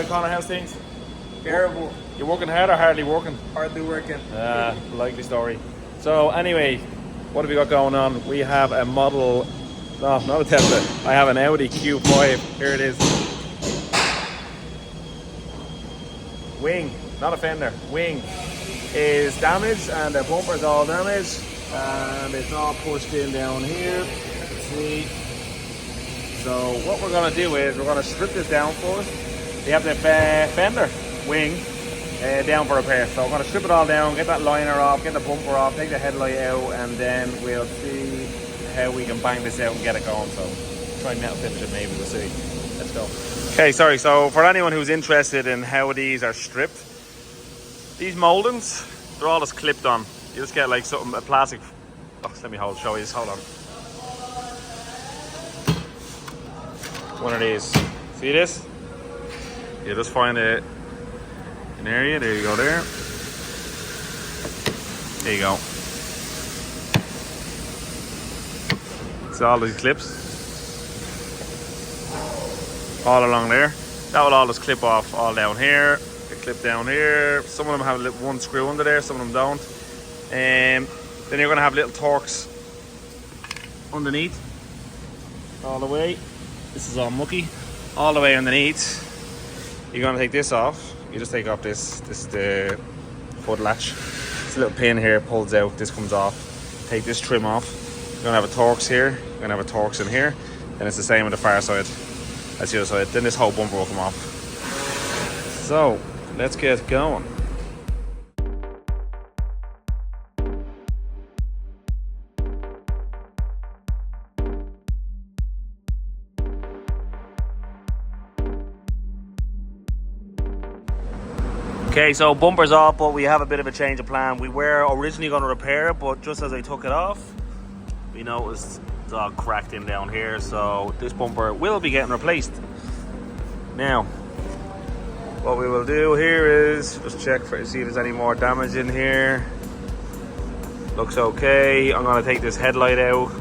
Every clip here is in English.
Alright, Connor, how's things? Terrible. You're working hard or hardly working? Hardly working. Likely story. So anyway, what have we got going on? We have a model, no, not a Tesla. I have an Audi Q5. Here it is. Wing, not a fender. Wing is damaged and the bumper's all damaged and it's all pushed in down here. You can see. So what we're going to do is we're going to strip this down first. We have the fender wing down for repair. So I'm going to strip it all down, get that liner off, get the bumper off, take the headlight out, and then we'll see how we can bang this out and get it going. So try metal finish it maybe, we'll see. Let's go. Okay, sorry, so for anyone who's interested in how these are stripped, these moldings, they're all just clipped on. You just get like something, a plastic, oh, let me show you this, hold on. One of these, see this? You just find an area, there you go there. There you go. It's all these clips. All along there. That will all just clip off all down here. They clip down here. Some of them have one screw under there, some of them don't. Then you're going to have little Torx underneath. All the way. This is all mucky. All the way underneath. You're going to take this off. You just take off this the foot latch. It's a little pin here, pulls out, this comes off. Take this trim off. You're going to have a Torx here. You're going to have a Torx in here. And it's the same on the far side. That's the other side. Then this whole bumper will come off. So, let's get going. Okay, so bumper's off, but we have a bit of a change of plan. We were originally going to repair it, but just as I took it off, we noticed it's all cracked in down here, so this bumper will be getting replaced. Now, what we will do here is just check for see if there's any more damage in here. Looks okay. I'm going to take this headlight out.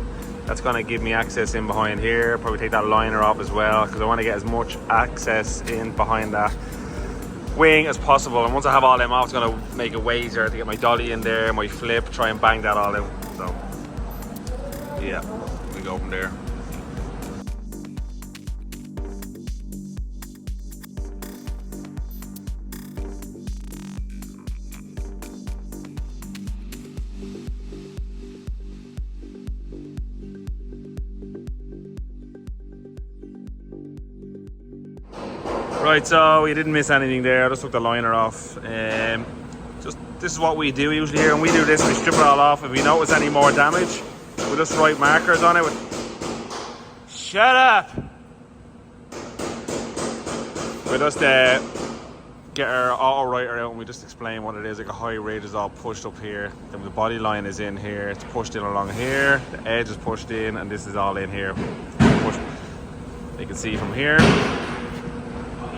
That's going to give me access in behind here. Probably take that liner off as well, because I want to get as much access in behind that wing as possible. And once I have all them off, it's going to make it way easier to get my dolly in there, my flip, try and bang that all out. So yeah, we go from there. Right, so you didn't miss anything there. I just took the liner off. Just this is what we do usually here, and we do this. We strip it all off. If we notice any more damage, we'll just write markers on it. Shut up! We'll just get our auto writer out, and we just explain what it is. Like a high rate is all pushed up here. Then the body line is in here. It's pushed in along here. The edge is pushed in, and this is all in here. You can see from here.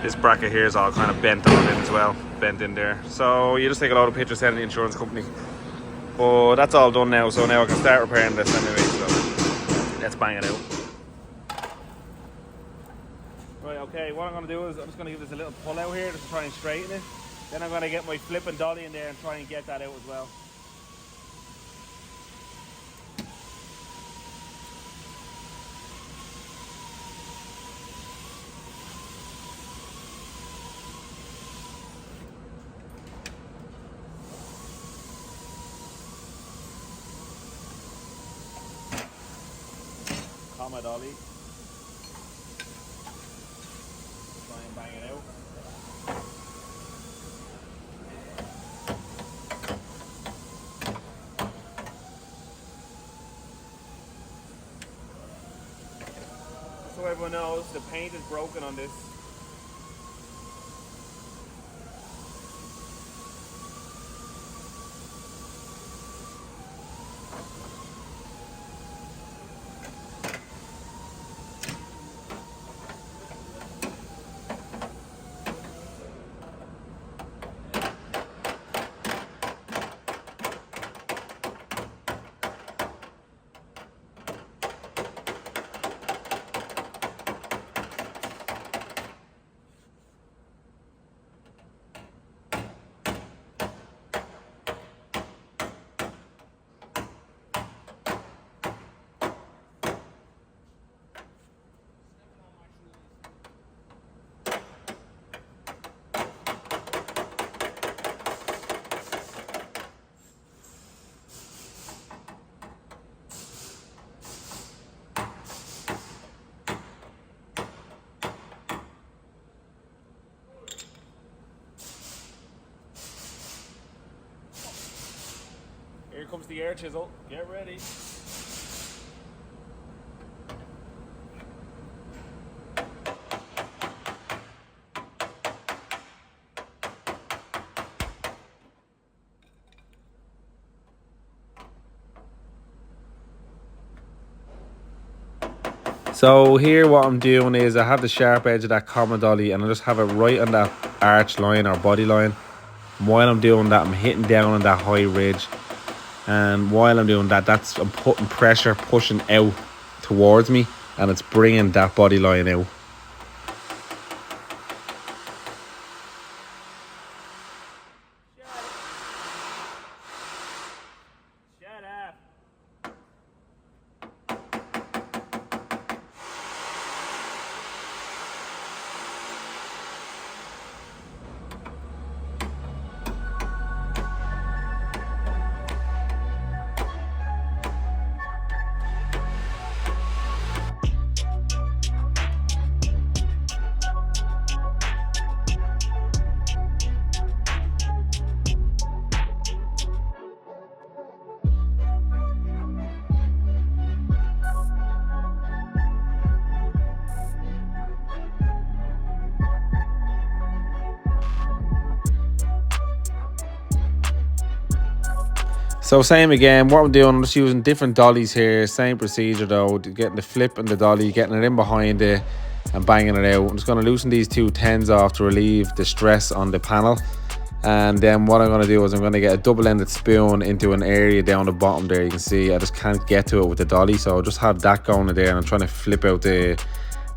This bracket here is all kind of bent on in as well, bent in there. So you just take a lot of pictures, send the insurance company. But that's all done now, so now I can start repairing this anyway, so let's bang it out. Right, okay, what I'm going to do is I'm just going to give this a little pull out here just to try and straighten it. Then I'm going to get my flip and dolly in there and try and get that out as well. My dolly. Try and bang it out. So everyone knows, the paint is broken on this. comes the air chisel. Get ready. So here what I'm doing is I have the sharp edge of that common dolly and I just have it right on that arch line or body line. And while I'm doing that, I'm hitting down on that high ridge. And while I'm doing that, I'm putting pressure, pushing out towards me, and it's bringing that body line out. Shut up. So same again, what I'm doing, I'm just using different dollies here, same procedure though, getting the flip and the dolly, getting it in behind it and banging it out. I'm just going to loosen these two tens off to relieve the stress on the panel. And then what I'm going to do is I'm going to get a double-ended spoon into an area down the bottom there. You can see I just can't get to it with the dolly, so I'll just have that going in there, and I'm trying to flip out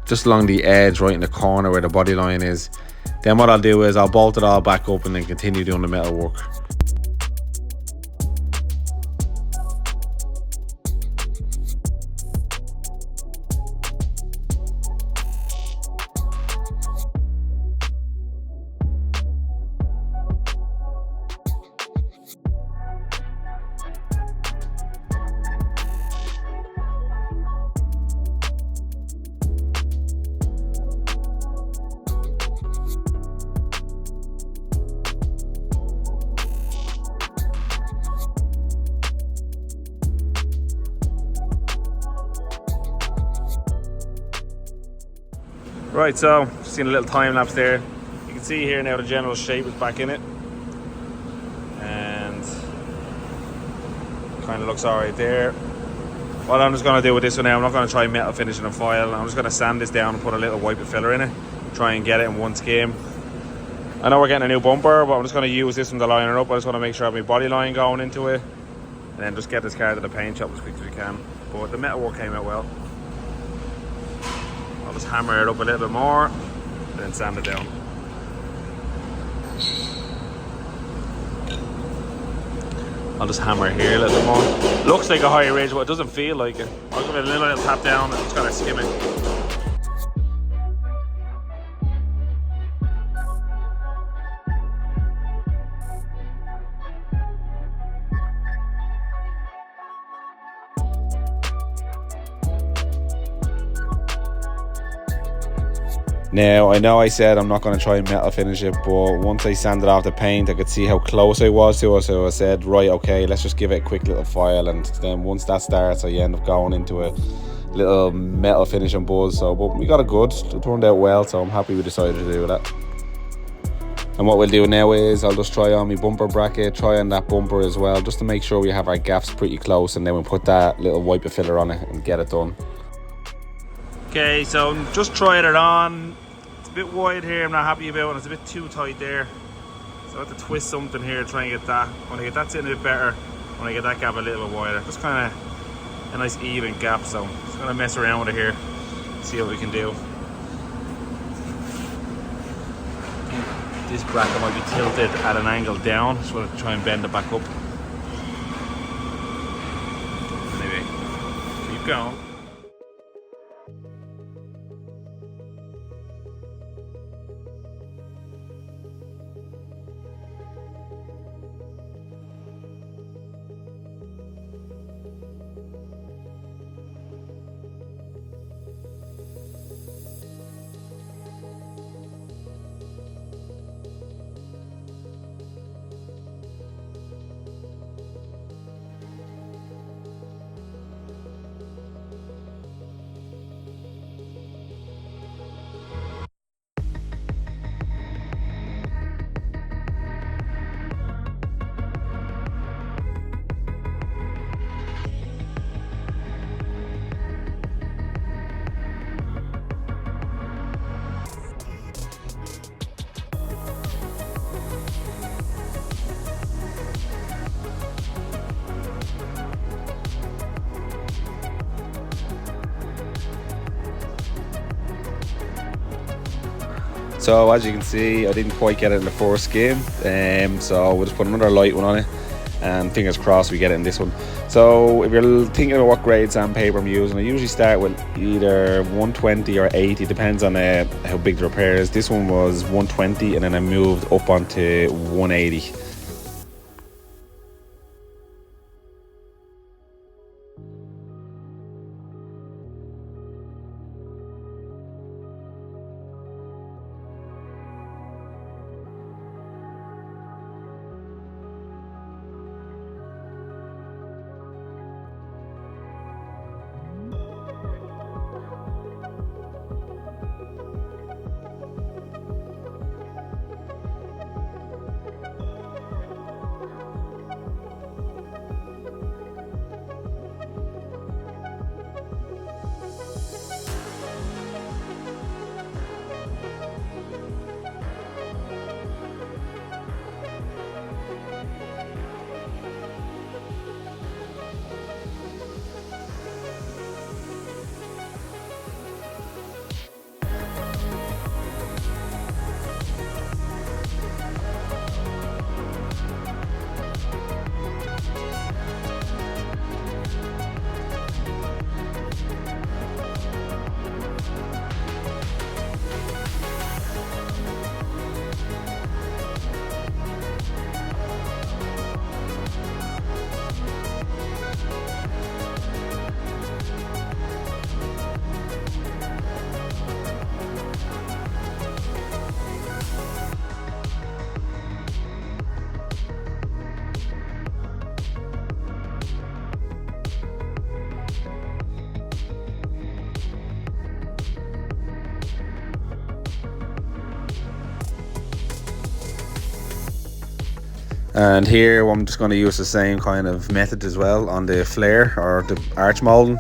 just along the edge right in the corner where the body line is. Then what I'll do is I'll bolt it all back up and then continue doing the metal work. Right, so just seeing a little time lapse there. You can see here now the general shape is back in it, and kind of looks alright there. What I'm just going to do with this one now, I'm not going to try metal finishing and foil. I'm just going to sand this down and put a little wiper filler in it, try and get it in one skim. I know we're getting a new bumper, but I'm just going to use this one to line it up. I just want to make sure I have my body line going into it, and then just get this car to the paint shop as quick as we can. But the metal work came out well. I'll just hammer it up a little bit more, then sand it down. I'll just hammer it here a little bit more. Looks like a high ridge, but it doesn't feel like it. I'll give it a little tap down and just kind of skim it. Now, I know I said I'm not going to try and metal finish it, but once I sanded off the paint, I could see how close I was to it, so I said, right, okay, let's just give it a quick little file, and then once that starts, I end up going into a little metal finish and buzz. So, but we got it good, it turned out well, so I'm happy we decided to do that. And what we'll do now is I'll just try on my bumper bracket, try on that bumper as well, just to make sure we have our gaps pretty close, and then we'll put that little wiper filler on it and get it done. Okay, so I'm just trying it on. It's a bit wide here, I'm not happy about it. It's a bit too tight there. So I have to twist something here to try and get that. When I get that sitting a bit better, when I get that gap a little bit wider. Just kind of a nice even gap, so I'm just going to mess around with it here, see what we can do. This bracket might be tilted at an angle down, so I'm going to try and bend it back up. Anyway, keep going. So as you can see, I didn't quite get it in the first skim, so we'll just put another light one on it, and fingers crossed we get it in this one. So if you're thinking about what grade sandpaper I'm using, I usually start with either 120 or 80, depends on how big the repair is. This one was 120, and then I moved up onto 180. And here I'm just going to use the same kind of method as well on the flare or the arch molding.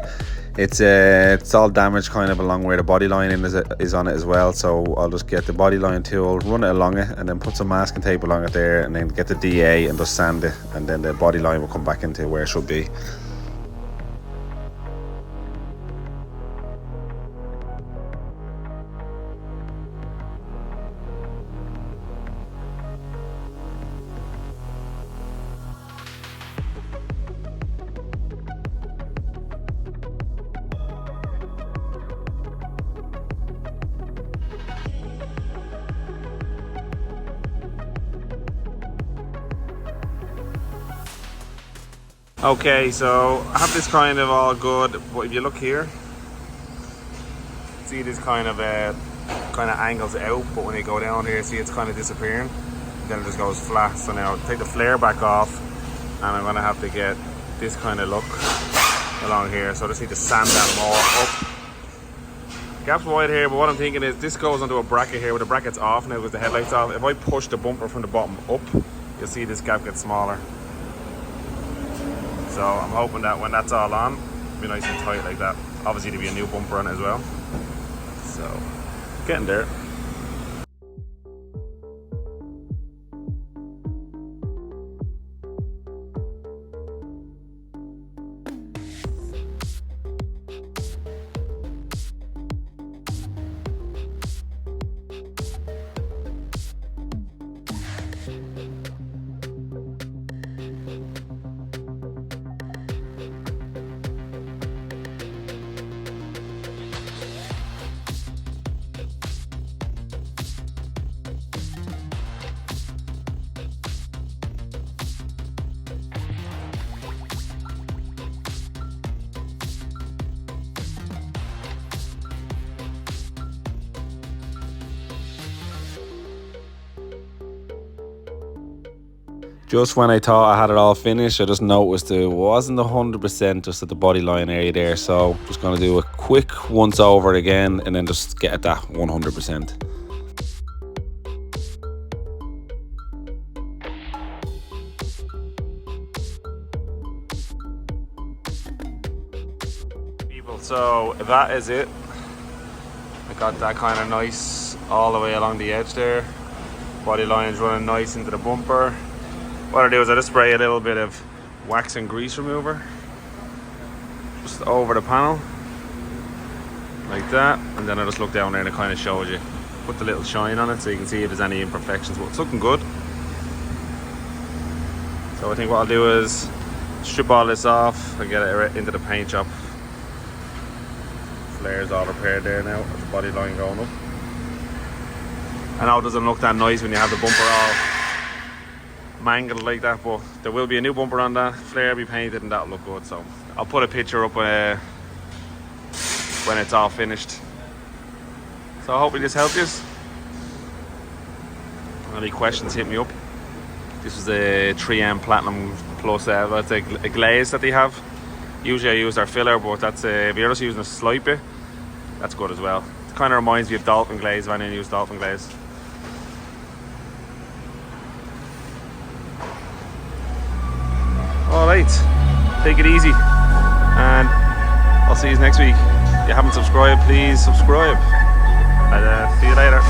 It's all damaged kind of along where the body line is on it as well, so I'll just get the body line tool, run it along it, and then put some masking tape along it there, and then get the DA and just sand it, and then the body line will come back into where it should be. Okay, so I have this kind of all good, but if you look here, see this kind of angles out, but when you go down here, see it's kind of disappearing, then it just goes flat. So now I'll take the flare back off, and I'm gonna have to get this kind of look along here. So I just need to sand that more up. Gap's wide here, but what I'm thinking is this goes onto a bracket here, with the bracket's off now because the headlight's off. If I push the bumper from the bottom up, you'll see this gap gets smaller. So I'm hoping that when that's all on, it'll be nice and tight like that. Obviously there'll be a new bumper on it as well. So, getting there. Just when I thought I had it all finished, I just noticed it wasn't 100% just at the body line area there. So just going to do a quick once over again and then just get at that 100%. People, so that is it. I got that kind of nice all the way along the edge there. Body line's running nice into the bumper. What I do is I just spray a little bit of wax and grease remover just over the panel like that, and then I just look down there and it kind of shows you put the little shine on it so you can see if there's any imperfections, but it's looking good. So I think what I'll do is strip all this off and get it into the paint shop. Flares all repaired there now with the body line going up. I know it doesn't look that nice when you have the bumper all mangled like that, but there will be a new bumper on that. Flare will be painted and that'll look good. So I'll put a picture up when it's all finished. So I hope this helped you. Any questions, hit me up. This is a 3M Platinum Plus, that's a glaze that they have. Usually I use their filler, but that's if you're just using a slight bit, that's good as well. It kind of reminds me of Dolphin glaze when I use Dolphin glaze. Alright, take it easy, and I'll see you next week. If you haven't subscribed, please subscribe. And see you later.